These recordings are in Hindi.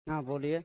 हाँ बोलिए।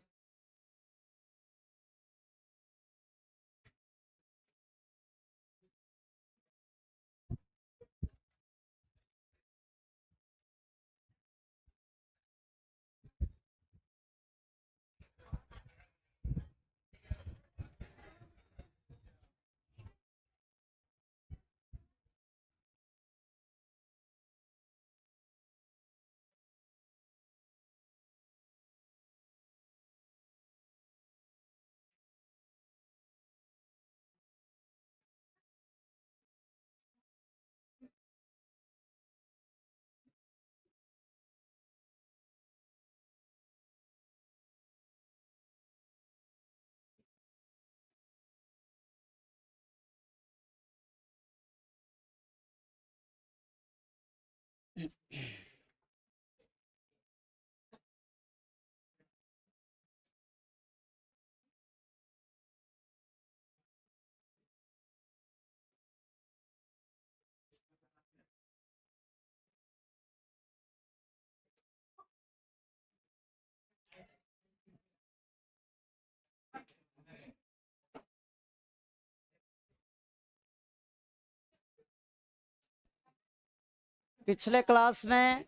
पिछले क्लास में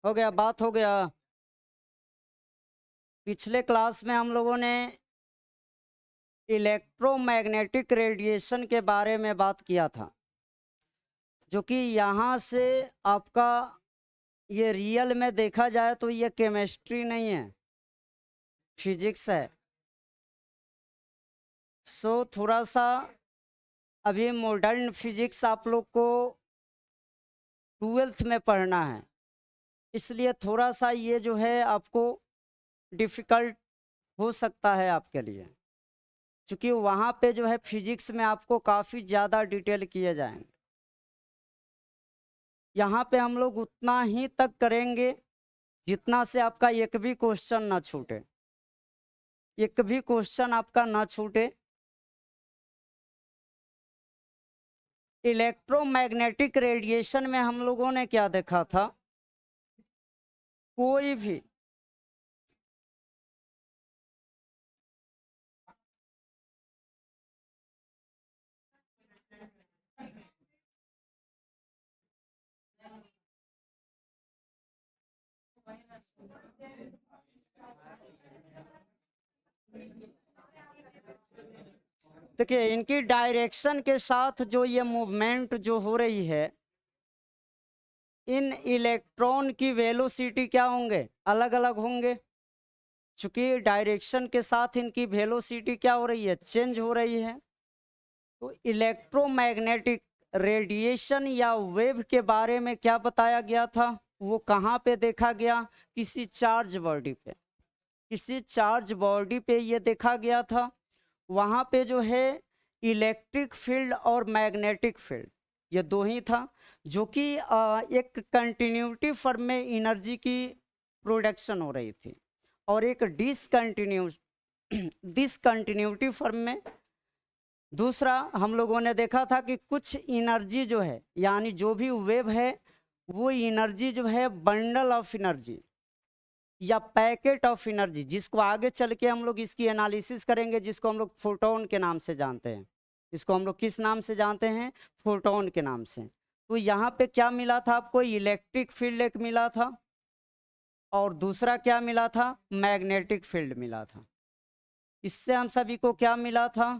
हो गया, बात हो गया। पिछले क्लास में हम लोगों ने इलेक्ट्रोमैग्नेटिक रेडिएशन के बारे में बात किया था, जो कि यहाँ से आपका ये रियल में देखा जाए तो ये केमिस्ट्री नहीं है, फिजिक्स है। थोड़ा सा अभी मॉडर्न फिजिक्स आप लोग को 12th में पढ़ना है, इसलिए थोड़ा सा ये जो है आपको डिफ़िकल्ट हो सकता है आपके लिए, क्योंकि वहाँ पे जो है फिजिक्स में आपको काफ़ी ज़्यादा डिटेल किए जाएंगे। यहाँ पे हम लोग उतना ही तक करेंगे जितना से आपका एक भी क्वेश्चन ना छूटे, एक भी क्वेश्चन आपका ना छूटे। इलेक्ट्रोमैग्नेटिक रेडिएशन में हम लोगों ने क्या देखा था, कोई भी देखिए, इनकी डायरेक्शन के साथ जो ये मूवमेंट जो हो रही है, इन इलेक्ट्रॉन की वेलोसिटी क्या होंगे, अलग अलग होंगे। चूंकि डायरेक्शन के साथ इनकी वेलोसिटी क्या हो रही है, चेंज हो रही है। तो इलेक्ट्रोमैग्नेटिक रेडिएशन या वेव के बारे में क्या बताया गया था, वो कहाँ पे देखा गया, किसी चार्ज बॉडी पे, किसी चार्ज बॉडी पे ये देखा गया था। वहाँ पे जो है इलेक्ट्रिक फील्ड और मैग्नेटिक फील्ड ये दो ही था, जो कि एक कंटिन्यूटी फॉर्म में एनर्जी की प्रोडक्शन हो रही थी, और एक डिसकंटिन्यूटी फॉर्म में दूसरा हम लोगों ने देखा था कि कुछ एनर्जी जो है, यानी जो भी वेव है, वो एनर्जी जो है बंडल ऑफ एनर्जी या पैकेट ऑफ एनर्जी, जिसको आगे चल के हम लोग इसकी एनालिसिस करेंगे, जिसको हम लोग फोटोन के नाम से जानते हैं। इसको हम लोग किस नाम से जानते हैं, फोटोन के नाम से। तो यहाँ पे क्या मिला था आपको, इलेक्ट्रिक फील्ड एक मिला था, और दूसरा क्या मिला था, मैग्नेटिक फील्ड मिला था। इससे हम सभी को क्या मिला था,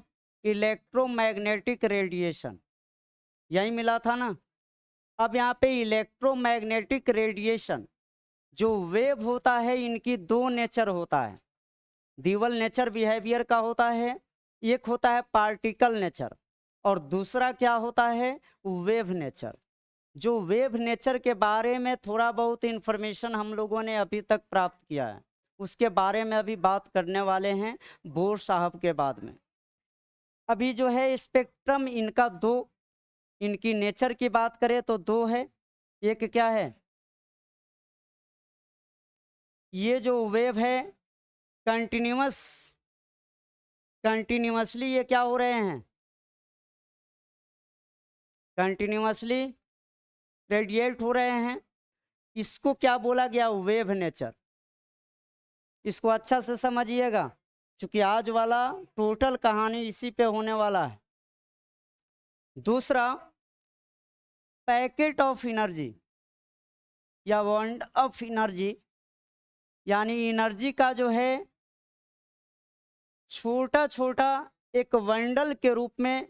इलेक्ट्रोमैग्नेटिक रेडिएशन, यही मिला था ना। अब यहाँ पे इलेक्ट्रोमैग्नेटिक रेडिएशन जो वेव होता है, इनकी दो नेचर होता है। ड्यूअल नेचर बिहेवियर का होता है, एक होता है पार्टिकल नेचर, और दूसरा क्या होता है, वेव नेचर। जो वेव नेचर के बारे में थोड़ा बहुत इंफॉर्मेशन हम लोगों ने अभी तक प्राप्त किया है, उसके बारे में अभी बात करने वाले हैं बोर साहब के बाद में। अभी जो है स्पेक्ट्रम इनका दो, इनकी नेचर की बात करें तो दो है। एक क्या है, ये जो वेव है कंटिन्यूअस, कंटिन्यूअसली ये क्या हो रहे हैं, कंटिन्यूअसली रेडिएट हो रहे हैं। इसको क्या बोला गया, वेव नेचर। इसको अच्छा से समझिएगा, क्योंकि आज वाला टोटल कहानी इसी पे होने वाला है। दूसरा, पैकेट ऑफ एनर्जी या बॉन्ड ऑफ एनर्जी, यानी एनर्जी का जो है छोटा छोटा एक बंडल के रूप में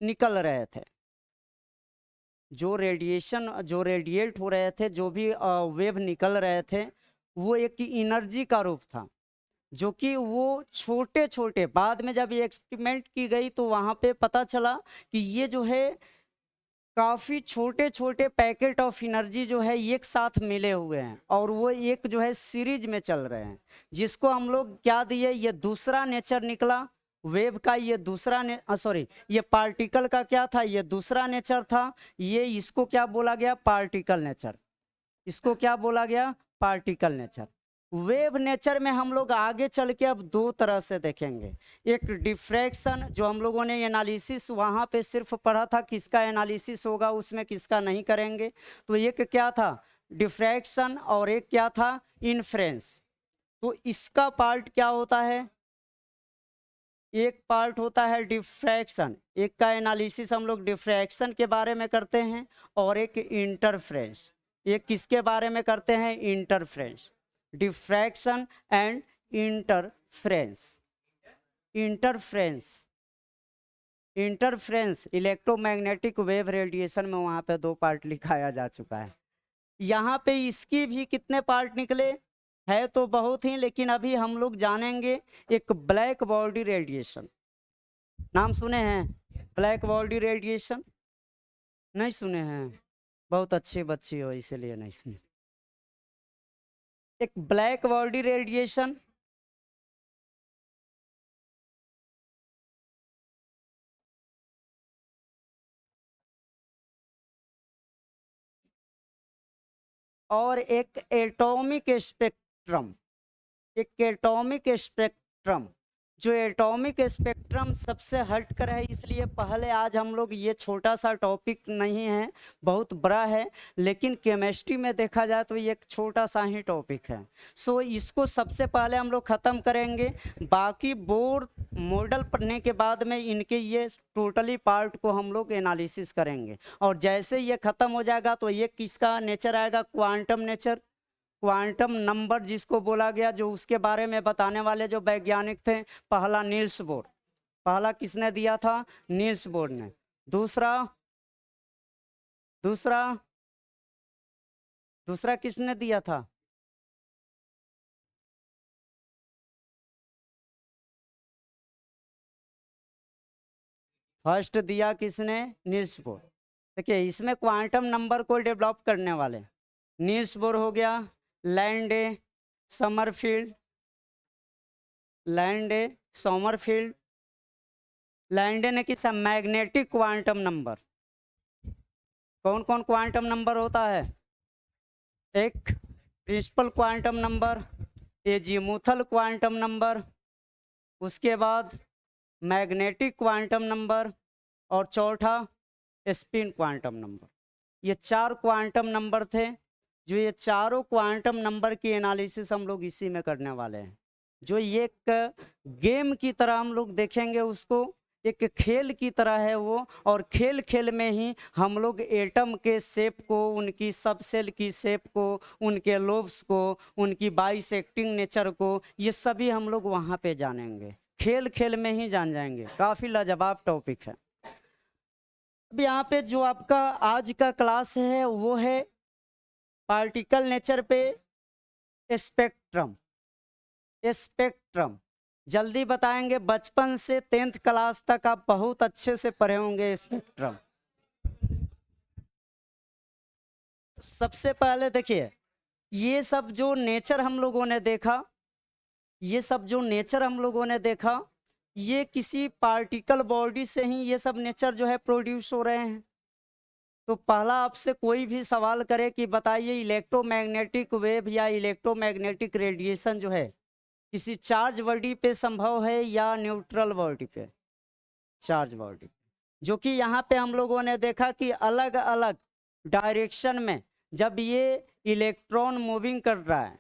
निकल रहे थे। जो रेडिएशन, जो रेडिएट हो रहे थे, जो भी वेव निकल रहे थे, वो एक एनर्जी का रूप था, जो कि वो छोटे छोटे, बाद में जब ये एक्सपेरिमेंट की गई तो वहाँ पे पता चला कि ये जो है काफ़ी छोटे छोटे पैकेट ऑफ एनर्जी जो है एक साथ मिले हुए हैं, और वो एक जो है सीरीज में चल रहे हैं, जिसको हम लोग क्या दिए, ये दूसरा नेचर निकला वेव का। ये दूसरा सॉरी, ये पार्टिकल का क्या था, ये दूसरा नेचर था। ये इसको क्या बोला गया, पार्टिकल नेचर। इसको क्या बोला गया, पार्टिकल नेचर। वेव नेचर में हम लोग आगे चल के अब दो तरह से देखेंगे। एक डिफ्रैक्शन, जो हम लोगों ने एनालिसिस वहाँ पे सिर्फ पढ़ा था, किसका एनालिसिस होगा उसमें, किसका नहीं करेंगे। तो एक क्या था, डिफ्रैक्शन, और एक क्या था, इन्फ्रेंस। तो इसका पार्ट क्या होता है, एक पार्ट होता है डिफ्रैक्शन, एक का एनालिसिस हम लोग डिफ्रैक्शन के बारे में करते हैं, और एक इंटरफ्रेंस। एक किसके बारे में करते हैं, interference. Diffraction and interference. Interference, interference electromagnetic wave radiation में वहाँ पे दो पार्ट लिखाया जा चुका है। यहाँ पे इसकी भी कितने पार्ट निकले है, तो बहुत ही, लेकिन अभी हम लोग जानेंगे एक ब्लैक बॉडी रेडिएशन। नाम सुने हैं, ब्लैक बॉडी रेडिएशन? नहीं सुने हैं, बहुत अच्छी बच्ची हो इसीलिए नहीं सुने। एक ब्लैक बॉडी रेडिएशन, और एक एटॉमिक स्पेक्ट्रम। एक एटॉमिक स्पेक्ट्रम, जो एटॉमिक स्पेक्ट्रम सबसे हटकर है, इसलिए पहले आज हम लोग, ये छोटा सा टॉपिक नहीं है, बहुत बड़ा है, लेकिन केमिस्ट्री में देखा जाए तो ये एक छोटा सा ही टॉपिक है। सो इसको सबसे पहले हम लोग ख़त्म करेंगे। बाकी बोर्ड मॉडल पढ़ने के बाद में इनके ये टोटली पार्ट को हम लोग एनालिसिस करेंगे, और जैसे ये ख़त्म हो जाएगा तो ये किसका नेचर आएगा, क्वांटम नेचर। क्वांटम नंबर जिसको बोला गया, जो उसके बारे में बताने वाले जो वैज्ञानिक थे, पहला नील्स बोर। पहला किसने दिया था, नील्स बोर ने। दूसरा दूसरा दूसरा किसने दिया था, फर्स्ट दिया किसने, नील्स बोर। देखिए इसमें क्वांटम नंबर को डेवलप करने वाले नील्स बोर हो गया, Lande, Sommerfeld, Lande, Sommerfeld. Lande ने किसा, मैग्नेटिक क्वांटम नंबर। कौन कौन क्वांटम नंबर होता है, एक principal quantum number, azimuthal quantum number, उसके बाद मैग्नेटिक क्वांटम नंबर, और चौथा स्पिन क्वांटम नंबर। ये चार क्वांटम नंबर थे, जो ये चारों क्वांटम नंबर की एनालिसिस हम लोग इसी में करने वाले हैं। जो ये एक गेम की तरह हम लोग देखेंगे उसको, एक खेल की तरह है वो, और खेल खेल में ही हम लोग एटम के शेप को, उनकी सब सेल की शेप को, उनके लोब्स को, उनकी बाइसेक्टिंग नेचर को, ये सभी हम लोग वहाँ पे जानेंगे, खेल खेल में ही जान जाएंगे। काफ़ी लाजवाब टॉपिक है। अब यहाँ पे जो आपका आज का क्लास है वो है पार्टिकल नेचर पे स्पेक्ट्रम। स्पेक्ट्रम जल्दी बताएंगे, बचपन से 10th क्लास तक आप बहुत अच्छे से पढ़े होंगे स्पेक्ट्रम। सबसे पहले देखिए, ये सब जो नेचर हम लोगों ने देखा, ये सब जो नेचर हम लोगों ने देखा, ये किसी पार्टिकल बॉडी से ही ये सब नेचर जो है प्रोड्यूस हो रहे हैं। तो पहला आपसे कोई भी सवाल करे कि बताइए इलेक्ट्रोमैग्नेटिक वेव या इलेक्ट्रोमैग्नेटिक रेडिएशन जो है किसी चार्ज बॉडी पे संभव है या न्यूट्रल बॉडी पे, चार्ज बॉडी, जो कि यहाँ पे हम लोगों ने देखा कि अलग अलग डायरेक्शन में जब ये इलेक्ट्रॉन मूविंग कर रहा है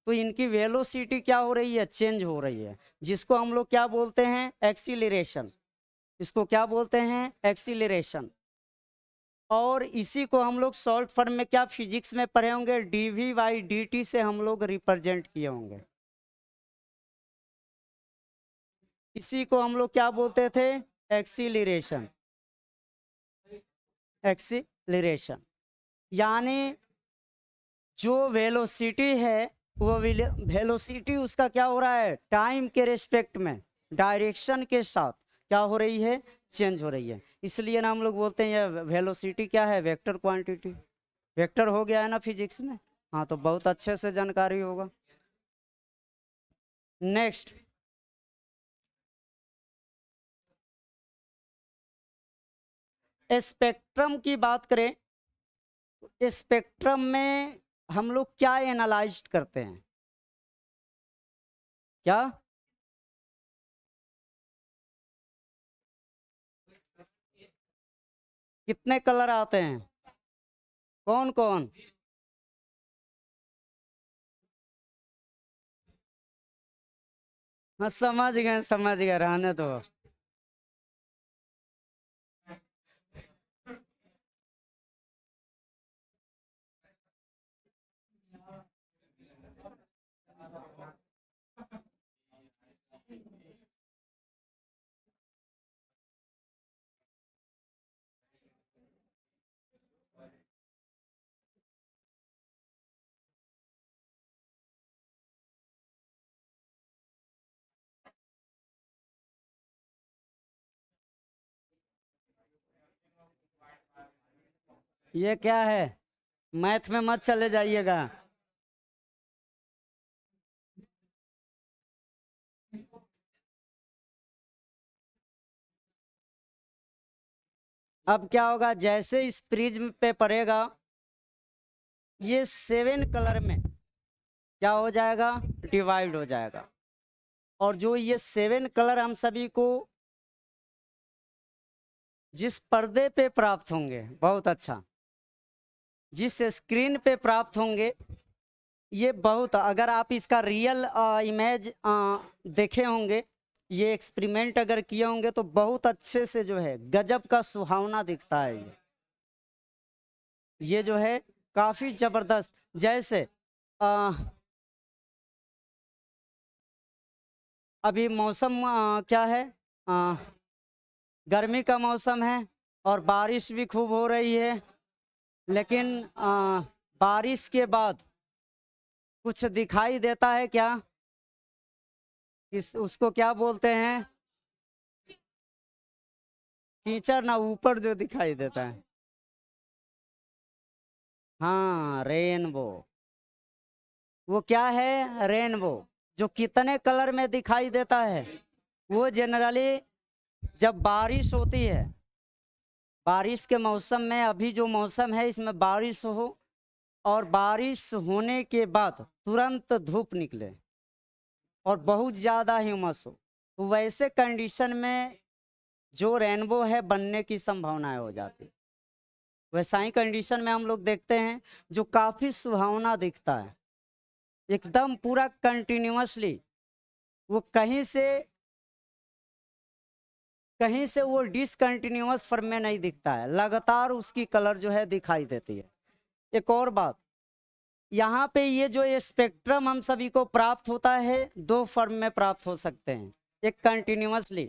तो इनकी वेलोसिटी क्या हो रही है, चेंज हो रही है, जिसको हम लोग क्या बोलते हैं, एक्सीलरेशन। इसको क्या बोलते हैं, एक्सीलरेशन। और इसी को हम लोग शॉर्ट फॉर्म में क्या फिजिक्स में पढ़े होंगे, dv/dt से हम लोग रिप्रेजेंट किए होंगे। इसी को हम लोग क्या बोलते थे, एक्सीलरेशन। एक्सीलरेशन यानी जो वेलोसिटी है वो वेलोसिटी उसका क्या हो रहा है, टाइम के रिस्पेक्ट में डायरेक्शन के साथ क्या हो रही है, चेंज हो रही है। इसलिए ना हम लोग बोलते हैं ये वेलोसिटी क्या है, वेक्टर क्वांटिटी। वेक्टर हो गया है ना फिजिक्स में, हाँ तो बहुत अच्छे से जानकारी होगा। नेक्स्ट, स्पेक्ट्रम की बात करें, स्पेक्ट्रम में हम लोग क्या एनालाइज करते हैं, क्या कितने कलर आते हैं, कौन कौन, हाँ समझ गए, रहने दो। ये क्या है, मैथ में मत चले जाइएगा। अब क्या होगा, जैसे इस प्रिज्म पे पड़ेगा ये 7 कलर में क्या हो जाएगा, डिवाइड हो जाएगा। और जो ये 7 कलर हम सभी को जिस पर्दे पे प्राप्त होंगे, बहुत अच्छा, जिस स्क्रीन पे प्राप्त होंगे, ये बहुत, अगर आप इसका रियल इमेज देखे होंगे, ये एक्सपेरिमेंट अगर किए होंगे तो बहुत अच्छे से जो है गजब का सुहावना दिखता है ये जो है काफी जबरदस्त। जैसे अभी मौसम क्या है, गर्मी का मौसम है और बारिश भी खूब हो रही है, लेकिन बारिश के बाद कुछ दिखाई देता है क्या, उसको क्या बोलते हैं, कीचड़ ना, ऊपर जो दिखाई देता है, हाँ रेनबो। वो क्या है, रेनबो, जो कितने कलर में दिखाई देता है, वो जनरली जब बारिश होती है, बारिश के मौसम में, अभी जो मौसम है इसमें बारिश हो और बारिश होने के बाद तुरंत धूप निकले और बहुत ज़्यादा ह्यूमस हो, तो वैसे कंडीशन में जो रेनबो है बनने की संभावनाएं हो जाती। वैसा ही कंडीशन में हम लोग देखते हैं जो काफ़ी सुहावना दिखता है, एकदम पूरा कंटिन्यूअसली, वो कहीं से वो डिसकंटिन्यूअस फॉर्म में नहीं दिखता है, लगातार उसकी कलर जो है दिखाई देती है। एक और बात, यहाँ पे ये जो स्पेक्ट्रम हम सभी को प्राप्त होता है 2 फॉर्म में प्राप्त हो सकते हैं, एक कंटिन्यूअसली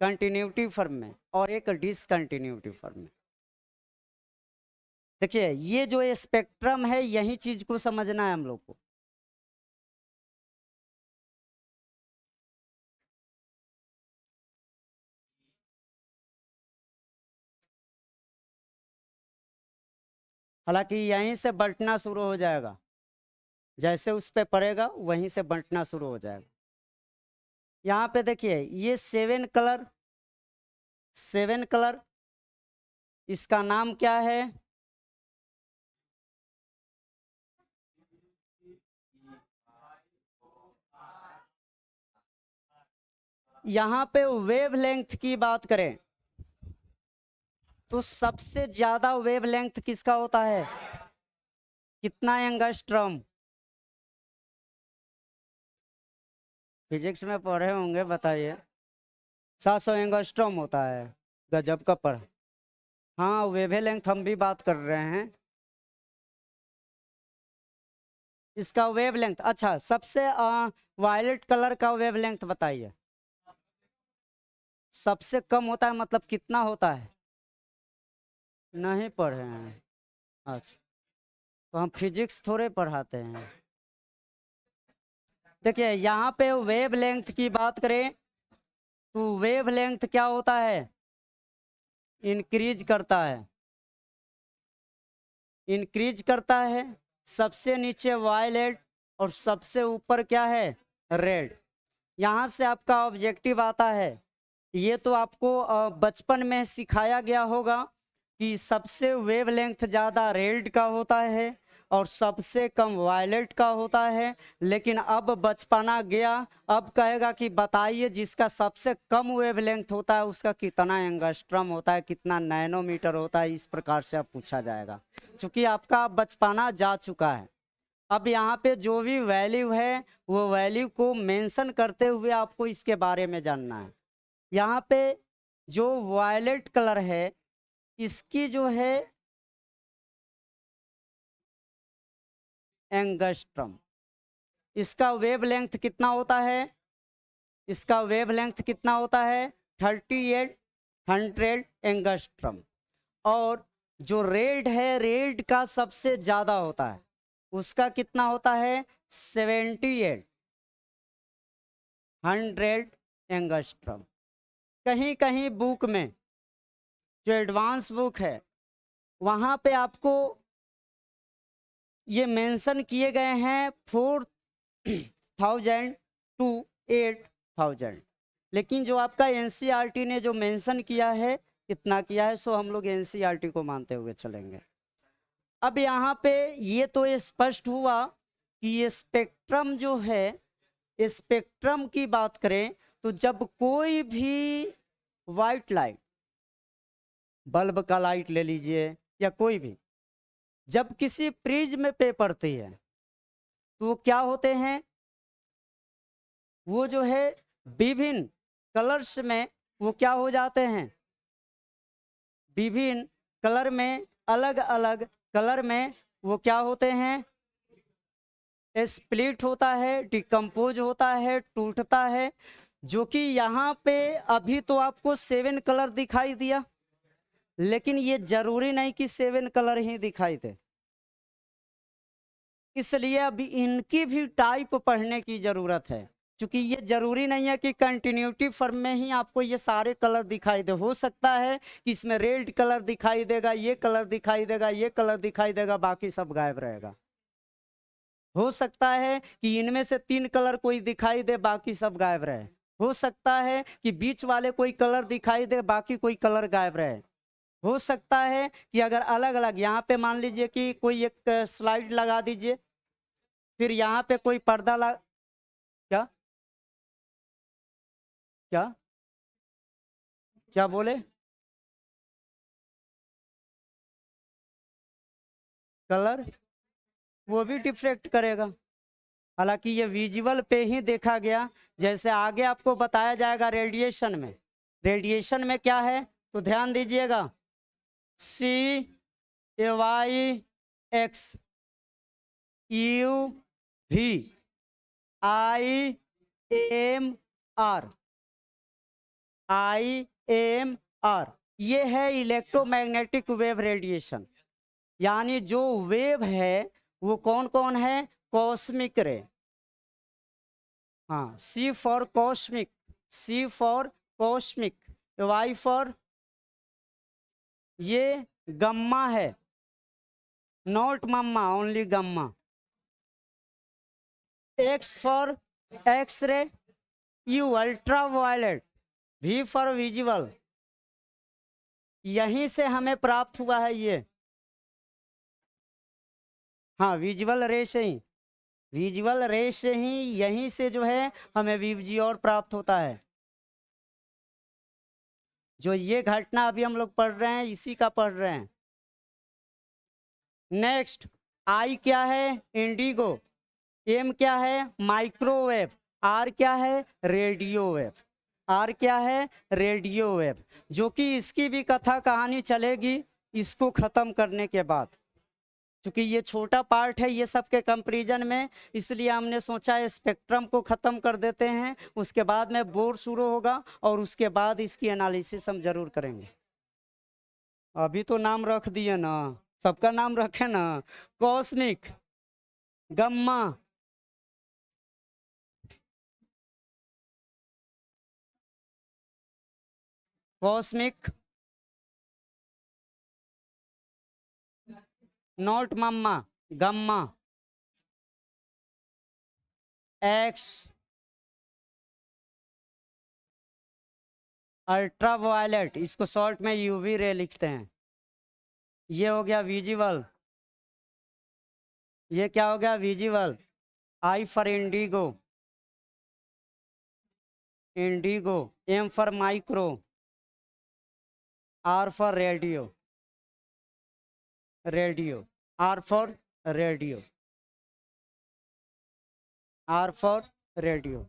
कंटिन्यूटी फॉर्म में और एक डिसकंटिन्यूटी फॉर्म में। देखिए ये जो स्पेक्ट्रम है, यही चीज को समझना है हम लोग को। हालांकि यहीं से बंटना शुरू हो जाएगा, जैसे उस पे पड़ेगा वहीं से बंटना शुरू हो जाएगा। यहाँ पे देखिए ये 7 कलर, इसका नाम क्या है, यहाँ पे वेवलेंथ की बात करें तो सबसे ज्यादा वेवलेंथ किसका होता है, कितना एंगस्ट्रॉम? फिजिक्स में पढ़े होंगे, बताइए। 700 एंगस्ट्रॉम होता है। गजब का पढ़। हाँ, वेवलेंथ हम भी बात कर रहे हैं। इसका वेवलेंथ, अच्छा, सबसे वायलेट कलर का वेवलेंथ बताइए। सबसे कम होता है मतलब कितना होता है? नहीं पढ़े हैं। अच्छा, तो हम फिजिक्स थोड़े पढ़ाते हैं। देखिए, यहाँ पे वेवलेंथ की बात करें तो वेवलेंथ क्या होता है? इंक्रीज करता है, इंक्रीज करता है। सबसे नीचे वायलेट और सबसे ऊपर क्या है? रेड। यहाँ से आपका ऑब्जेक्टिव आता है। ये तो आपको बचपन में सिखाया गया होगा कि सबसे वेवलेंथ ज़्यादा रेड का होता है और सबसे कम वायलेट का होता है। लेकिन अब बचपना गया, अब कहेगा कि बताइए जिसका सबसे कम वेवलेंथ होता है उसका कितना एंगस्ट्रम होता है, कितना नैनोमीटर होता है, इस प्रकार से अब पूछा जाएगा। क्योंकि आपका बचपना जा चुका है। अब यहाँ पे जो भी वैल्यू है वो वैल्यू को मेंशन करते हुए आपको इसके बारे में जानना है। यहाँ पे जो वायलेट कलर है इसकी जो है एंगस्ट्रम, इसका वेवलेंथ कितना होता है? इसका वेवलेंथ कितना होता है? 3800 एंगस्ट्रम। और जो रेड है, रेड का सबसे ज्यादा होता है, उसका कितना होता है? 7800 एंगस्ट्रम। कहीं कहीं बुक में, जो एडवांस बुक है, वहाँ पे आपको ये मेंशन किए गए हैं 4000 टू 8000। लेकिन जो आपका एनसीईआरटी ने जो मेंशन किया है, कितना किया है, सो हम लोग एनसीईआरटी को मानते हुए चलेंगे। अब यहाँ पे ये तो स्पष्ट हुआ कि ये स्पेक्ट्रम जो है, स्पेक्ट्रम की बात करें तो जब कोई भी वाइट लाइट, बल्ब का लाइट ले लीजिए या कोई भी, जब किसी प्रिज्म पे पड़ती है तो वो क्या होते हैं? वो जो है विभिन्न कलर्स में वो क्या हो जाते हैं? विभिन्न कलर में, अलग अलग कलर में वो क्या होते हैं? स्प्लिट होता है, डिकम्पोज होता है, टूटता है। जो कि यहाँ पे अभी तो आपको 7 कलर दिखाई दिया, लेकिन ये जरूरी नहीं कि 7 कलर ही दिखाई दे। इसलिए अभी इनकी भी टाइप पढ़ने की जरूरत है, क्योंकि ये जरूरी नहीं है कि कंटिन्यूटी फॉर्म में ही आपको ये सारे कलर दिखाई दे। हो सकता है कि इसमें रेड कलर दिखाई देगा, ये कलर दिखाई देगा, ये कलर दिखाई देगा, बाकी सब गायब रहेगा। हो सकता है कि इनमें से 3 कलर कोई दिखाई दे, बाकी सब गायब रहे। हो सकता है कि बीच वाले कोई कलर दिखाई दे, बाकी कोई कलर गायब रहे। हो सकता है कि अगर अलग अलग, यहाँ पे मान लीजिए कि कोई एक स्लाइड लगा दीजिए, फिर यहाँ पे कोई पर्दा लगा, क्या क्या क्या बोले? कलर वो भी डिफ्रेक्ट करेगा। हालांकि ये विजुअल पे ही देखा गया, जैसे आगे आपको बताया जाएगा रेडिएशन में। रेडिएशन में क्या है तो ध्यान दीजिएगा, C A Y X U V I M R, I M R, ये है इलेक्ट्रोमैग्नेटिक वेव रेडिएशन। यानी जो वेव है वो कौन कौन है? Cosmic ray. हाँ, C for cosmic, C for cosmic, Y for ये गम्मा है, नॉट मम्मा, only gamma. X for X ray, U ultra violet, V for visible. यहीं से हमें प्राप्त हुआ है ये। हाँ, विजुअल रे से ही, विजुअल रे से ही, यहीं से जो है हमें विजी और प्राप्त होता है। जो ये घटना अभी हम लोग पढ़ रहे हैं इसी का पढ़ रहे हैं। नेक्स्ट, आई क्या है? इंडिगो। एम क्या है? माइक्रोवेव। आर क्या है? Radio wave. आर क्या है? Radio wave. जो कि इसकी भी कथा कहानी चलेगी इसको खत्म करने के बाद, क्योंकि ये छोटा पार्ट है ये सब के कंपैरिजन में, इसलिए हमने सोचा स्पेक्ट्रम को खत्म कर देते हैं, उसके बाद में बोर शुरू होगा और उसके बाद इसकी एनालिसिस हम जरूर करेंगे। अभी तो नाम रख दिए ना, सबका नाम रखे ना। कॉस्मिक, गम्मा, कॉस्मिक, नॉट मम्मा, गम्मा, एक्स, अल्ट्रा वायलेट, इसको शॉर्ट में यूवी रे लिखते हैं। ये हो गया विजिबल, ये क्या हो गया? Visible. I for indigo, indigo. M for micro, R for radio, radio. R for radio, R for radio.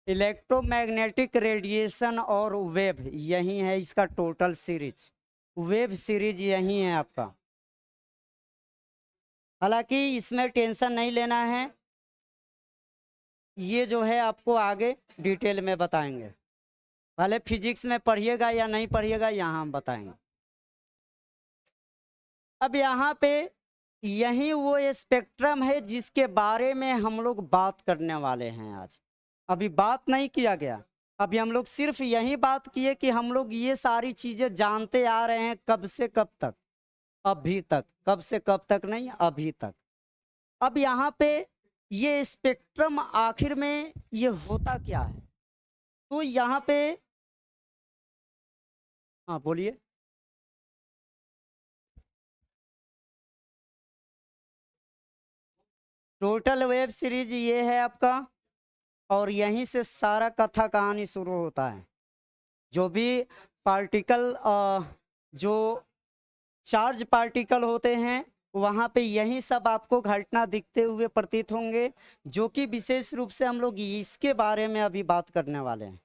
Electromagnetic radiation और वेव, यही है इसका टोटल सीरीज। वेव सीरीज यही है आपका। हालांकि इसमें टेंशन नहीं लेना है, ये जो है आपको आगे डिटेल में बताएंगे। भले फिजिक्स में पढ़िएगा या नहीं पढ़िएगा, यहाँ हम बताएंगे। अब यहाँ पे यही वो स्पेक्ट्रम है जिसके बारे में हम लोग बात करने वाले हैं आज। अभी बात नहीं किया गया, अभी हम लोग सिर्फ यही बात किए कि हम लोग ये सारी चीजें जानते आ रहे हैं कब से कब तक, अभी तक। कब से कब तक नहीं, अभी तक। अब यहाँ पे ये स्पेक्ट्रम आखिर में ये होता क्या है, तो यहाँ पे हाँ बोलिए। टोटल वेब सीरीज ये है आपका, और यहीं से सारा कथा कहानी शुरू होता है। जो भी पार्टिकल जो चार्ज पार्टिकल होते हैं वहाँ पे यही सब आपको घटना दिखते हुए प्रतीत होंगे, जो कि विशेष रूप से हम लोग इसके बारे में अभी बात करने वाले हैं।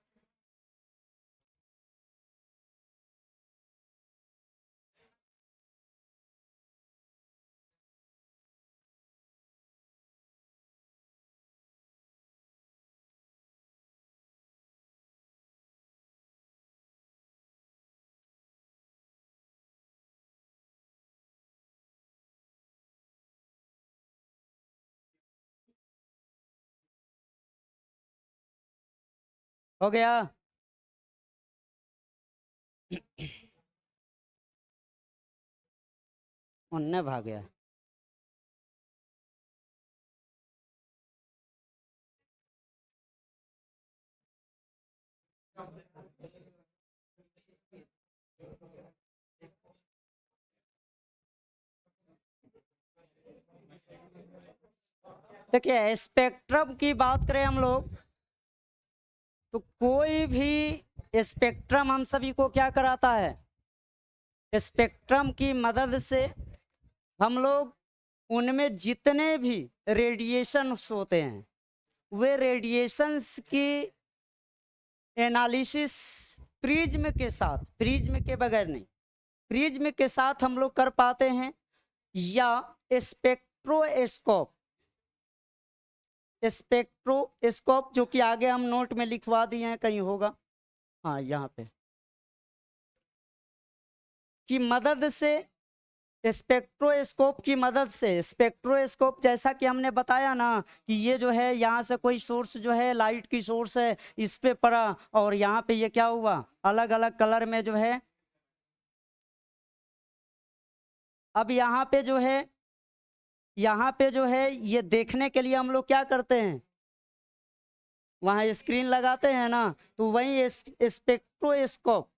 हो गया? उनने भाग गया। देखिए स्पेक्ट्रम की बात करें हम लोग, तो कोई भी स्पेक्ट्रम हम सभी को क्या कराता है? स्पेक्ट्रम की मदद से हम लोग उनमें जितने भी रेडिएशंस होते हैं वे रेडिएशंस की एनालिसिस प्रिज्म के साथ, प्रिज्म के बगैर नहीं, प्रिज्म के साथ हम लोग कर पाते हैं, या स्पेक्ट्रोस्कोप, स्पेक्ट्रोस्कोप जो कि आगे हम नोट में लिखवा दिए हैं, कहीं होगा हाँ यहाँ पे, की मदद से, स्पेक्ट्रोस्कोप की मदद से। स्पेक्ट्रोस्कोप जैसा कि हमने बताया ना कि ये जो है यहाँ से कोई सोर्स जो है लाइट की सोर्स है, इस पे पड़ा और यहाँ पे ये क्या हुआ, अलग अलग कलर में जो है। अब यहाँ पे जो है, यहाँ पे जो है ये देखने के लिए हम लोग क्या करते हैं, वहाँ स्क्रीन लगाते हैं ना, तो वही स्पेक्ट्रोस्कोप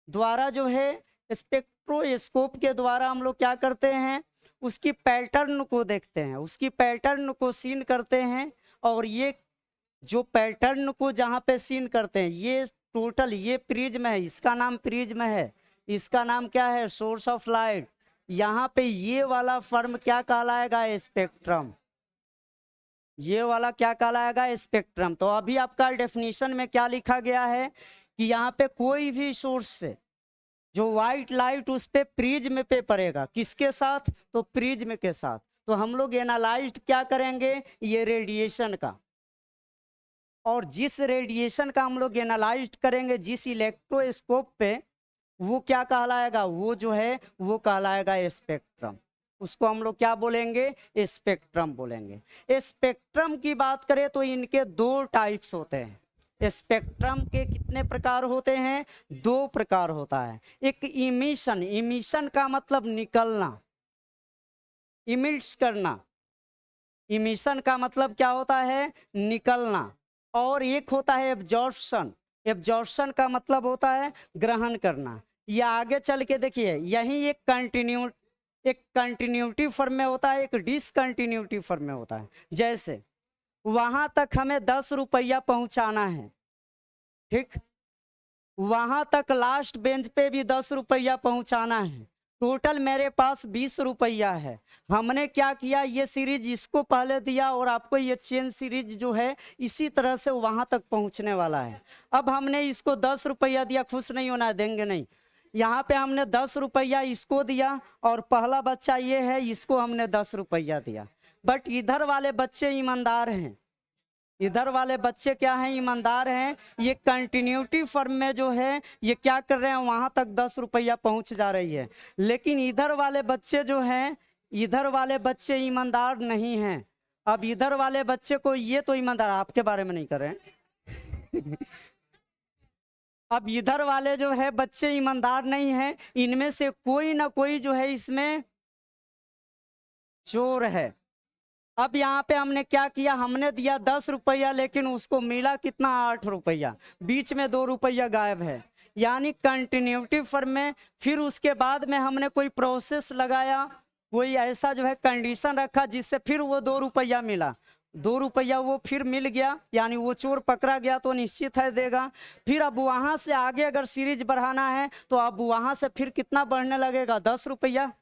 द्वारा जो है, स्पेक्ट्रोस्कोप के द्वारा हम लोग क्या करते हैं, उसकी पैटर्न को देखते हैं, उसकी पैटर्न को सीन करते हैं। और ये जो पैटर्न को जहाँ पे सीन करते हैं, ये टोटल ये प्रिज्म है, इसका नाम प्रिज्म है। इसका नाम क्या है, सोर्स ऑफ लाइट। यहाँ पे ये वाला फॉर्म क्या कहलाएगा, स्पेक्ट्रम। ये वाला क्या कहलाएगा, स्पेक्ट्रम। तो अभी आपका डेफिनेशन में क्या लिखा गया है कि यहाँ पे कोई भी सोर्स से जो व्हाइट लाइट उस पे प्रिज्म पे पड़ेगा, किसके साथ, तो प्रिज्म के साथ। तो हम लोग एनालाइज क्या करेंगे, ये रेडिएशन का, और जिस रेडिएशन का हम लोग एनालाइज करेंगे जिस इलेक्ट्रोस्कोप पे, वो क्या कहलाएगा, वो जो है वो कहलाएगा स्पेक्ट्रम। उसको हम लोग क्या बोलेंगे, स्पेक्ट्रम बोलेंगे। स्पेक्ट्रम की बात करें तो इनके दो टाइप्स होते हैं। स्पेक्ट्रम के कितने प्रकार होते हैं, दो प्रकार होता है। एक इमिशन, इमिशन का मतलब निकलना, इमिट्स करना। इमिशन का मतलब क्या होता है, निकलना। और एक होता है एब्जॉर्प्शन, एब्जॉर्प्शन का मतलब होता है ग्रहण करना। ये आगे चल के देखिए, यही एक कंटिन्यूटी फॉर्म में होता है, एक डिसकंटिन्यूटी फॉर्म में होता है। जैसे वहां तक हमें 10 रुपया पहुंचाना है, ठीक, वहां तक लास्ट बेंच पे भी 10 रुपया पहुंचाना है, टोटल मेरे पास 20 रुपया है। हमने क्या किया, ये सीरीज इसको पहले दिया और आपको ये चेन सीरीज जो है इसी तरह से वहां तक पहुंचने वाला है। अब हमने इसको 10 रुपया दिया, खुश नहीं होना, देंगे नहीं। यहाँ पे हमने 10 रुपया इसको दिया और पहला बच्चा ये है, इसको हमने 10 रुपया दिया। बट इधर वाले बच्चे ईमानदार हैं, इधर वाले बच्चे क्या हैं, ईमानदार हैं। ये कंटिन्यूटी फॉर्म में जो है ये क्या कर रहे हैं, वहां तक 10 रुपया पहुंच जा रही है। लेकिन इधर वाले बच्चे जो हैं, इधर वाले बच्चे ईमानदार नहीं हैं। अब इधर वाले बच्चे को, ये तो ईमानदार, आपके बारे में नहीं कर रहे हैं अब इधर वाले जो है बच्चे ईमानदार नहीं हैं, इनमें से कोई ना कोई जो है इसमें चोर है। अब यहाँ पे हमने क्या किया, हमने दिया 10 रुपया लेकिन उसको मिला कितना, 8 रुपया, बीच में 2 रुपया गायब है। यानी कंटिन्यूटी फॉर्म में फिर उसके बाद में हमने कोई प्रोसेस लगाया, कोई ऐसा जो है कंडीशन रखा जिससे फिर वो 2 रुपया मिला, 2 रुपया वो फिर मिल गया, यानी वो चोर पकड़ा गया तो निश्चित है देगा। फिर अब वहां से आगे अगर सीरीज बढ़ाना है तो अब वहां से फिर कितना बढ़ने लगेगा, 10 रुपया,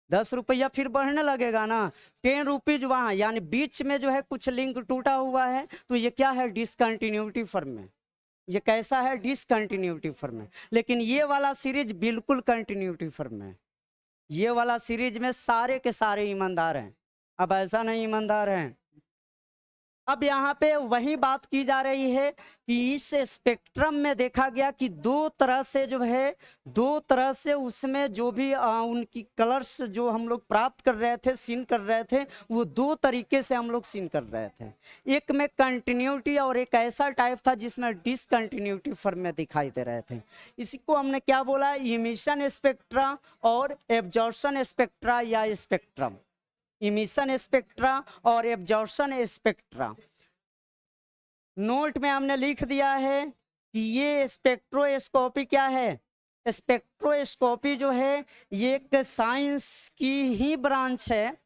10 रुपया फिर बढ़ने लगेगा ना, 10 रुपीज वहां, यानी बीच में जो है कुछ लिंक टूटा हुआ है। तो ये क्या है, डिसकंटिन्यूटी फॉर्म में। ये कैसा है, डिसकंटिन्यूटी फॉर्म में। लेकिन ये वाला सीरीज बिल्कुल कंटिन्यूटी फॉर्म में। ये वाला सीरीज में सारे के सारे ईमानदार हैं, अब ऐसा नहीं ईमानदार हैं। अब यहाँ पे वही बात की जा रही है कि इस स्पेक्ट्रम में देखा गया कि दो तरह से जो है, दो तरह से उसमें जो भी उनकी कलर्स जो हम लोग प्राप्त कर रहे थे, सीन कर रहे थे, वो दो तरीके से हम लोग सीन कर रहे थे। एक में कंटिन्यूटी और एक ऐसा टाइप था जिसमें डिसकंटिन्यूटी फॉर्म में दिखाई दे रहे थे। इसी को हमने क्या बोला, इमिशन स्पेक्ट्रा और एब्जॉर्प्शन स्पेक्ट्रा या स्पेक्ट्रम। इमिशन स्पेक्ट्रा और एब्जॉर्प्शन स्पेक्ट्रा। नोट में हमने लिख दिया है कि ये स्पेक्ट्रोस्कोपी क्या है, स्पेक्ट्रोस्कोपी जो है ये एक साइंस की ही ब्रांच है,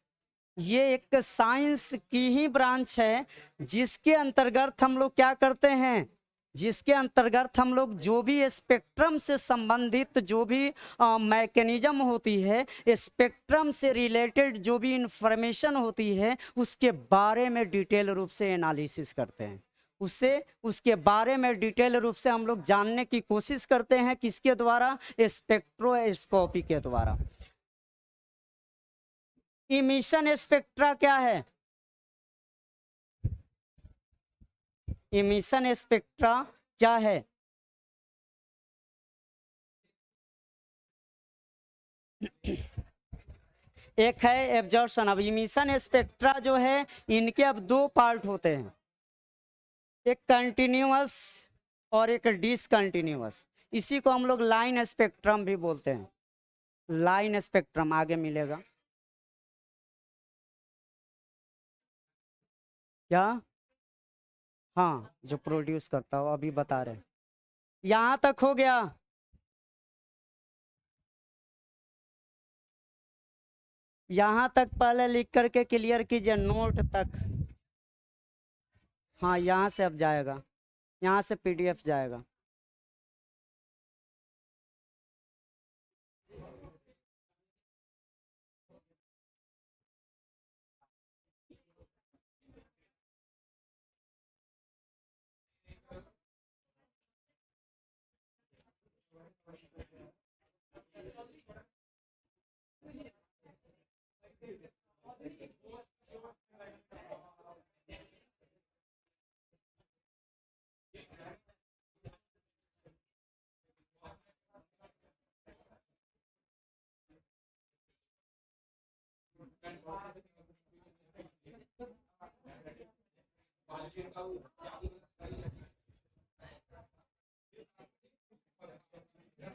ये एक साइंस की ही ब्रांच है जिसके अंतर्गत हम लोग क्या करते हैं, जिसके अंतर्गत हम लोग जो भी स्पेक्ट्रम से संबंधित जो भी मैकेनिज्म होती है, स्पेक्ट्रम से रिलेटेड जो भी इंफॉर्मेशन होती है, उसके बारे में डिटेल रूप से एनालिसिस करते हैं। उसके बारे में डिटेल रूप से हम लोग जानने की कोशिश करते हैं, किसके द्वारा, स्पेक्ट्रोस्कोपी के द्वारा। इमिशन स्पेक्ट्रा क्या है, इमिशन स्पेक्ट्रा क्या है, एक है एब्जॉर्प्शन। अब इमिशन स्पेक्ट्रा जो है इनके अब दो पार्ट होते हैं, एक कंटिन्यूअस और एक डिसकंटिन्यूअस। इसी को हम लोग लाइन स्पेक्ट्रम भी बोलते हैं, लाइन स्पेक्ट्रम आगे मिलेगा। क्या, हाँ, जो प्रोड्यूस करता हो, अभी बता रहे हैं। यहां तक हो गया, यहां तक पहले लिख करके क्लियर कीजिए, नोट तक। हाँ, यहाँ से अब जाएगा, यहाँ से पीडीएफ जाएगा।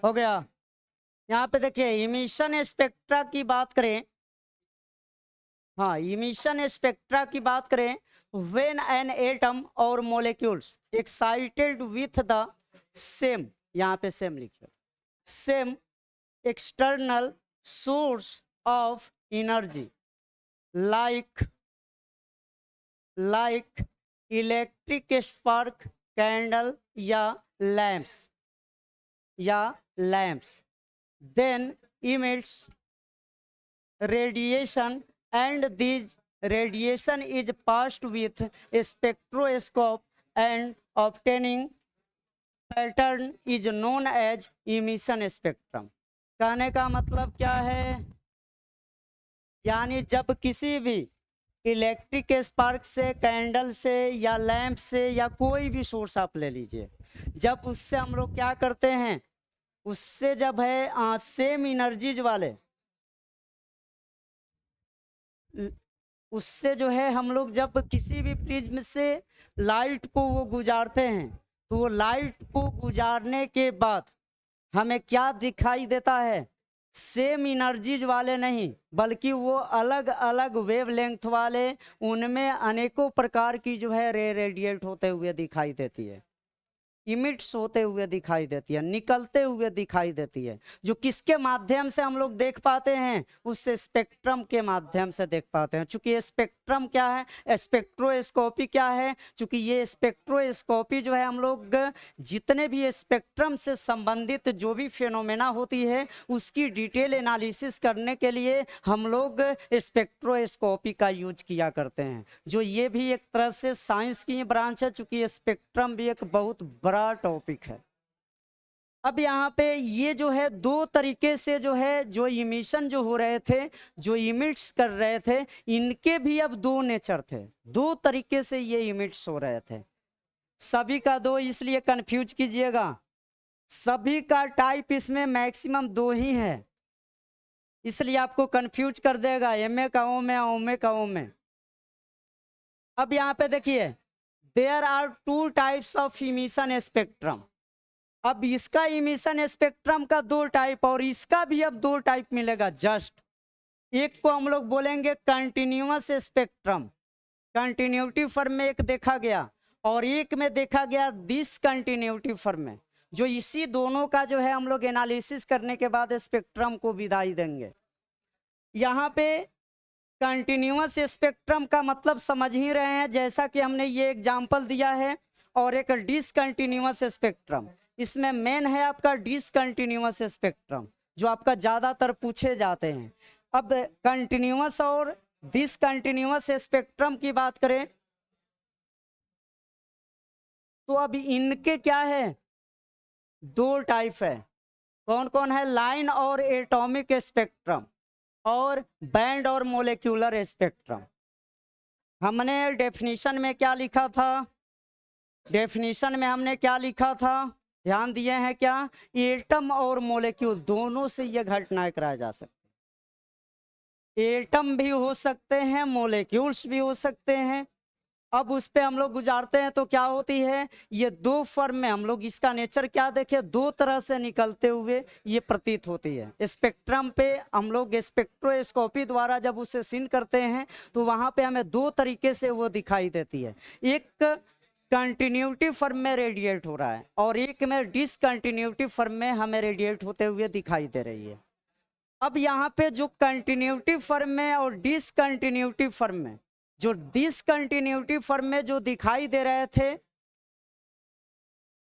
हो गया। यहाँ पे देखिए इमिशन स्पेक्ट्रा की बात करें, हाँ इमिशन स्पेक्ट्रा की बात करें, व्हेन एन एटम और molecules excited with the same, यहाँ पे सेम लिखिए, same external source of energy like electric spark, candle या lamps then emits radiation, and this radiation is passed with a spectroscope and obtaining pattern is known as emission spectrum। कहने का मतलब क्या है, यानी जब किसी भी इलेक्ट्रिक स्पार्क से, कैंडल से या लैंप से या कोई भी सोर्स आप ले लीजिए, जब उससे हम लोग क्या करते हैं, उससे जब है सेम एनर्जीज वाले, उससे जो है हम लोग जब किसी भी प्रिज्म से लाइट को वो गुजारते हैं, तो वो लाइट को गुजारने के बाद हमें क्या दिखाई देता है, सेम एनर्जीज वाले नहीं बल्कि वो अलग अलग वेवलेंथ वाले, उनमें अनेकों प्रकार की जो है रे रेडिएट होते हुए दिखाई देती है, इमिट्स होते हुए दिखाई देती है, निकलते हुए दिखाई देती है, जो किसके माध्यम से हम लोग देख पाते हैं, उस स्पेक्ट्रम के माध्यम से देख पाते हैं। चूंकि स्पेक्ट्रम क्या है, स्पेक्ट्रोस्कोपी क्या है, चूंकि ये स्पेक्ट्रोस्कोपी जो है हम लोग जितने भी स्पेक्ट्रम से संबंधित जो भी फिनोमेना होती है उसकी डिटेल एनालिसिस करने के लिए हम लोग स्पेक्ट्रोस्कोपी का यूज किया करते हैं, जो ये भी एक तरह से साइंस की ब्रांच है, चूंकि स्पेक्ट्रम भी एक बहुत बड़ा टॉपिक है। अब यहाँ पे ये जो है दो तरीके से जो है, जो इमिशन जो हो रहे थे, जो इमिट्स कर रहे थे, इनके भी अब दो नेचर थे, दो तरीके से ये इमिट्स हो रहे थे, सभी का दो, इसलिए कंफ्यूज कीजिएगा, सभी का टाइप इसमें मैक्सिमम दो ही है, इसलिए आपको कंफ्यूज कर देगा, एम ए का ओ में, ओ में का ओ में। अब यहाँ पे देखिए there are two types of emission spectrum. अब इसका इमिशन स्पेक्ट्रम का दो टाइप और इसका भी अब दो टाइप मिलेगा जस्ट। एक को हम लोग बोलेंगे कंटिन्यूअस स्पेक्ट्रम, कंटिन्यूटी फॉर्म में एक देखा गया, और एक में देखा गया डिसकंटिन्यूटी फॉर्म में, जो इसी दोनों का जो है हम लोग एनालिसिस करने के बाद स्पेक्ट्रम को विदाई देंगे। यहाँ पे कंटिन्यूअस स्पेक्ट्रम का मतलब समझ ही रहे हैं, जैसा कि हमने ये एग्जाम्पल दिया है, और एक डिसकंटिन्यूअस स्पेक्ट्रम, इसमें मेन है आपका डिसकंटिन्यूअस स्पेक्ट्रम, जो आपका ज़्यादातर पूछे जाते हैं। अब कंटिन्यूअस और डिसकंटिन्यूअस स्पेक्ट्रम की बात करें तो अब इनके क्या है, दो टाइप है, कौन कौन है, लाइन और एटॉमिक स्पेक्ट्रम और बैंड और मोलेक्यूलर स्पेक्ट्रम। हमने डेफिनेशन में क्या लिखा था, डेफिनेशन में हमने क्या लिखा था, ध्यान दिए हैं क्या, एटम और मोलेक्यूल दोनों से ये घटनाएं कराया जा सकती, एटम भी हो सकते हैं, मोलेक्यूल्स भी हो सकते हैं। अब उस पे हम लोग गुजारते हैं तो क्या होती है, ये दो फॉर्म में हम लोग इसका नेचर क्या देखे, दो तरह से निकलते हुए ये प्रतीत होती है। स्पेक्ट्रम पे हम लोग स्पेक्ट्रोस्कोपी द्वारा जब उसे सीन करते हैं तो वहां पे हमें दो तरीके से वो दिखाई देती है, एक कंटिन्यूटी फॉर्म में रेडिएट हो रहा है और एक में डिसकंटिन्यूटी फॉर्म में हमें रेडिएट होते हुए दिखाई दे रही है। अब यहाँ पे जो कंटिन्यूटी फॉर्म में और डिसकंटिन्यूटी फॉर्म में, जो डिसकंटिन्यूटी फॉर्म में जो दिखाई दे रहे थे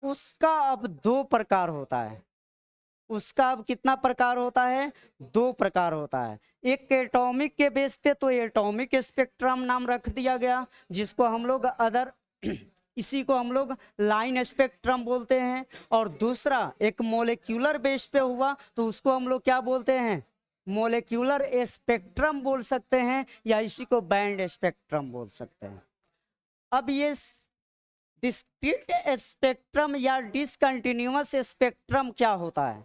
उसका अब दो प्रकार होता है, उसका अब कितना प्रकार होता है, दो प्रकार होता है। एक एटॉमिक के बेस पे तो एटॉमिक स्पेक्ट्रम नाम रख दिया गया, जिसको हम लोग अदर इसी को हम लोग लाइन स्पेक्ट्रम बोलते हैं। और दूसरा एक मोलेक्यूलर बेस पे हुआ तो उसको हम लोग क्या बोलते हैं, मोलेक्यूलर स्पेक्ट्रम बोल सकते हैं, या इसी को बैंड स्पेक्ट्रम बोल सकते हैं। अब ये डिस्क्रीट स्पेक्ट्रम या डिसकंटिन्यूअस स्पेक्ट्रम क्या होता है?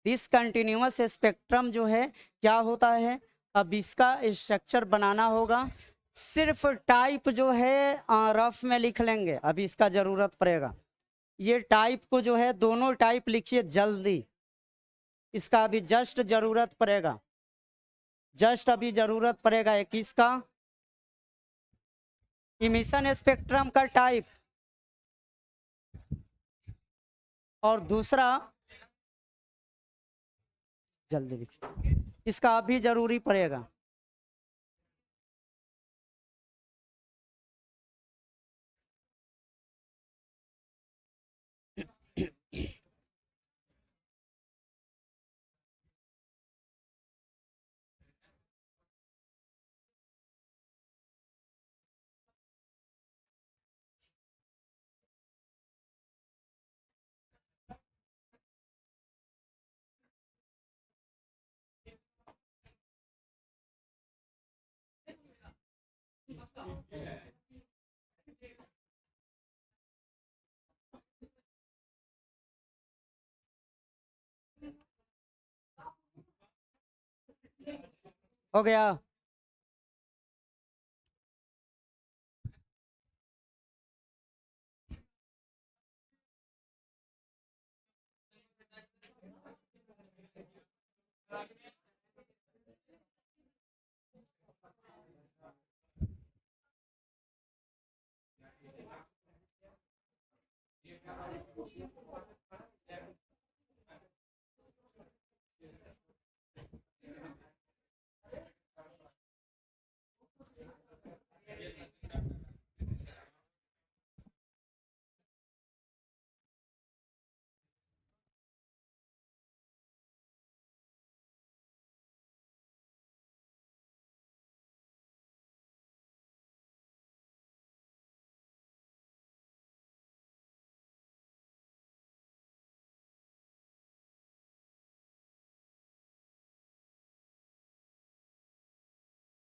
डिसकंटिन्यूअस स्पेक्ट्रम जो है क्या होता है, अब इसका स्ट्रक्चर बनाना होगा। सिर्फ टाइप जो है रफ में लिख लेंगे, अभी इसका जरूरत पड़ेगा। ये टाइप को जो है दोनों टाइप लिखिए जल्दी, इसका अभी जस्ट जरूरत पड़ेगा, जस्ट अभी जरूरत पड़ेगा। एक इसका इमिशन स्पेक्ट्रम का टाइप, और दूसरा जल्दी लिखिए, इसका अभी जरूरी पड़ेगा। हो गया?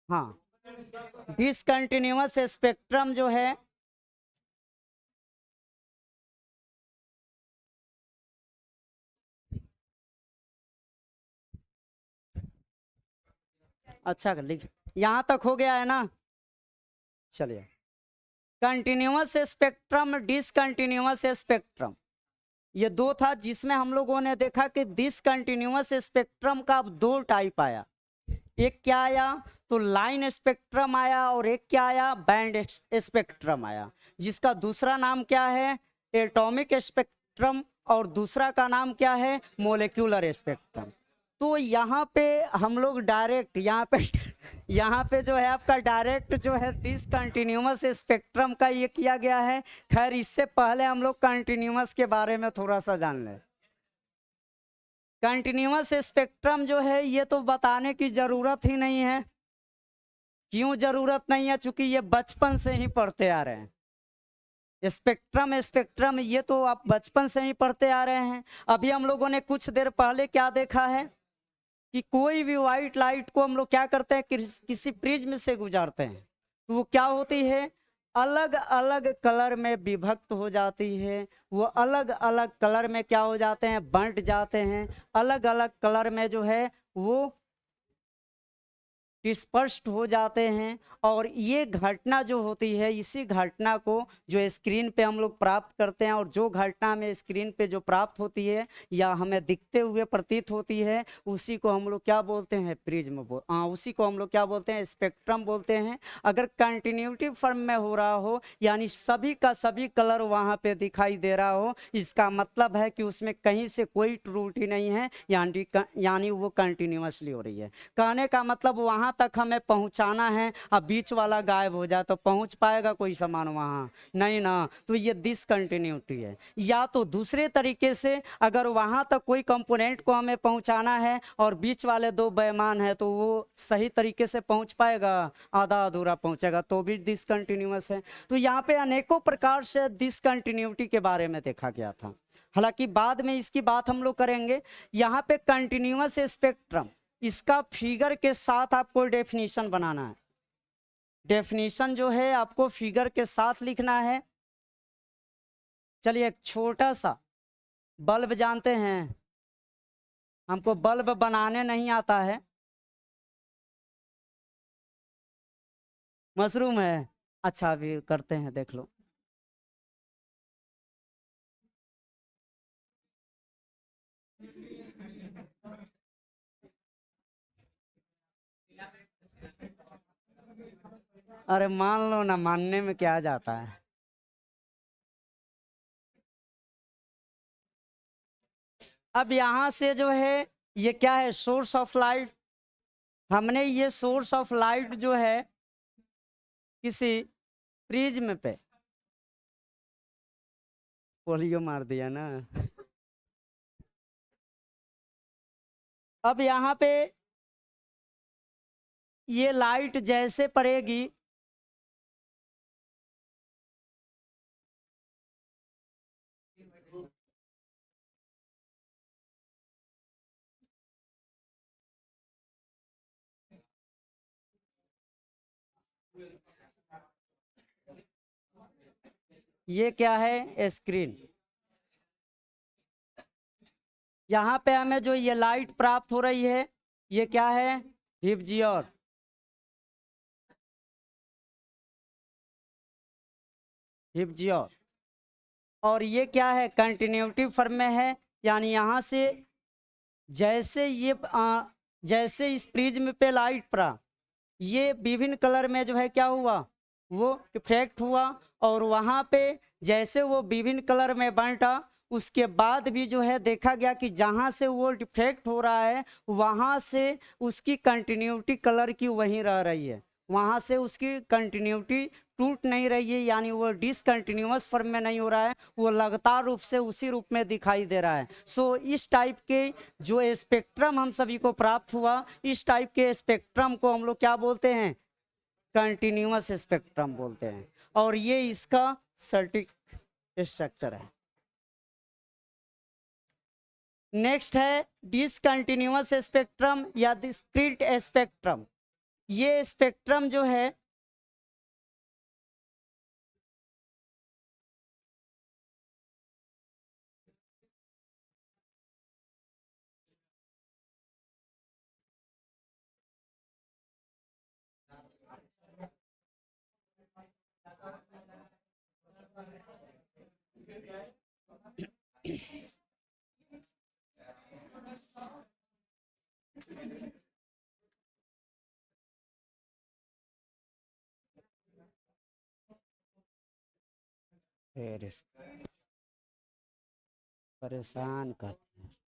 हाँ, डिसकंटिन्यूअस स्पेक्ट्रम जो है अच्छा लिख, यहाँ तक हो गया है ना? चलिए, कंटिन्यूअस स्पेक्ट्रम, डिसकंटिन्यूअस स्पेक्ट्रम, ये दो था जिसमें हम लोगों ने देखा कि डिसकंटिन्यूअस स्पेक्ट्रम का अब दो टाइप आया। एक क्या आया, तो लाइन स्पेक्ट्रम आया, और एक क्या आया, बैंड स्पेक्ट्रम आया, जिसका दूसरा नाम क्या है, एटॉमिक स्पेक्ट्रम, और दूसरा का नाम क्या है, मोलेक्यूलर स्पेक्ट्रम। तो यहाँ पे हम लोग डायरेक्ट यहाँ पे जो है आपका डायरेक्ट जो है डिसकंटिन्यूअस स्पेक्ट्रम का ये किया गया है। खैर इससे पहले हम लोग कंटिन्यूअस के बारे में थोड़ा सा जान लें। कंटिन्यूअस स्पेक्ट्रम जो है ये तो बताने की जरूरत ही नहीं है। क्यों जरूरत नहीं है? चूंकि ये बचपन से ही पढ़ते आ रहे हैं। स्पेक्ट्रम ये तो आप बचपन से ही पढ़ते आ रहे हैं। अभी हम लोगों ने कुछ देर पहले क्या देखा है कि कोई भी व्हाइट लाइट को हम लोग क्या करते हैं, किसी प्रिज्म से गुजारते हैं, तो वो क्या होती है, अलग अलग कलर में विभक्त हो जाती है। वो अलग अलग कलर में क्या हो जाते हैं, बंट जाते हैं। अलग अलग कलर में जो है वो स्पष्ट हो जाते हैं। और ये घटना जो होती है, इसी घटना को जो स्क्रीन पे हम लोग प्राप्त करते हैं, और जो घटना में स्क्रीन पे जो प्राप्त होती है या हमें दिखते हुए प्रतीत होती है, उसी को हम लोग क्या बोलते हैं, प्रिज्म उसी को हम लोग क्या बोलते हैं, स्पेक्ट्रम बोलते हैं। अगर कंटिन्यूटी फॉर्म में हो रहा हो, यानी सभी का सभी कलर वहाँ पे दिखाई दे रहा हो, इसका मतलब है कि उसमें कहीं से कोई त्रुटि नहीं है, यानी वो कंटिन्यूअसली हो रही है। कहने का मतलब वहाँ तक हमें पहुंचाना है, अब बीच वाला गायब हो जाए तो पहुंच पाएगा कोई सामान वहां? नहीं ना। तो ये डिसकंटिन्यूटी है। या तो दूसरे तरीके से अगर वहां तक कोई कंपोनेंट को हमें पहुंचाना है और बीच वाले दो बेईमान है तो वो सही तरीके से पहुंच पाएगा? आधा अधूरा पहुंचेगा, तो भी डिसकंटिन्यूअस है। तो यहाँ पे अनेकों प्रकार से डिसकंटिन्यूटी के बारे में देखा गया था, हालांकि बाद में इसकी बात हम लोग करेंगे। यहाँ पे कंटिन्यूअस स्पेक्ट्रम, इसका फिगर के साथ आपको डेफिनेशन बनाना है। डेफिनेशन जो है आपको फिगर के साथ लिखना है। चलिए, एक छोटा सा बल्ब जानते हैं, हमको बल्ब बनाने नहीं आता है। मशरूम है, अच्छा अभी करते हैं, देख लो। अरे मान लो ना, मानने में क्या जाता है। अब यहां से जो है ये क्या है, सोर्स ऑफ लाइट। हमने ये सोर्स ऑफ लाइट जो है किसी प्रिज्म पे पोलियो मार दिया ना। अब यहाँ पे ये लाइट जैसे पड़ेगी, ये क्या है, स्क्रीन। यहाँ पे हमें जो ये लाइट प्राप्त हो रही है ये क्या है, हिप्जियोर। हिप्जियोर। और ये क्या है, कंटिन्यूटी फॉर्म में है। यानी यहाँ से जैसे जैसे इस प्रिज्म पे लाइट पड़ा, ये विभिन्न कलर में जो है क्या हुआ, वो रिफ्लेक्ट हुआ। और वहाँ पे जैसे वो विभिन्न कलर में बांटा, उसके बाद भी जो है देखा गया कि जहाँ से वो रिफ्लेक्ट हो रहा है वहाँ से उसकी कंटिन्यूटी कलर की वहीं रह रही है, वहाँ से उसकी कंटिन्यूटी टूट नहीं रही है। यानी वो डिसकंटिन्यूअस फॉर्म में नहीं हो रहा है, वो लगातार रूप से उसी रूप में दिखाई दे रहा है। सो इस टाइप के जो स्पेक्ट्रम हम सभी को प्राप्त हुआ, इस टाइप के स्पेक्ट्रम को हम लोग क्या बोलते हैं, कंटिन्यूअस स्पेक्ट्रम बोलते हैं। और ये इसका सटीक स्ट्रक्चर है। नेक्स्ट है डिसकंटिन्यूअस स्पेक्ट्रम या डिस्क्रीट स्पेक्ट्रम। ये स्पेक्ट्रम जो है परेशान करते हैं।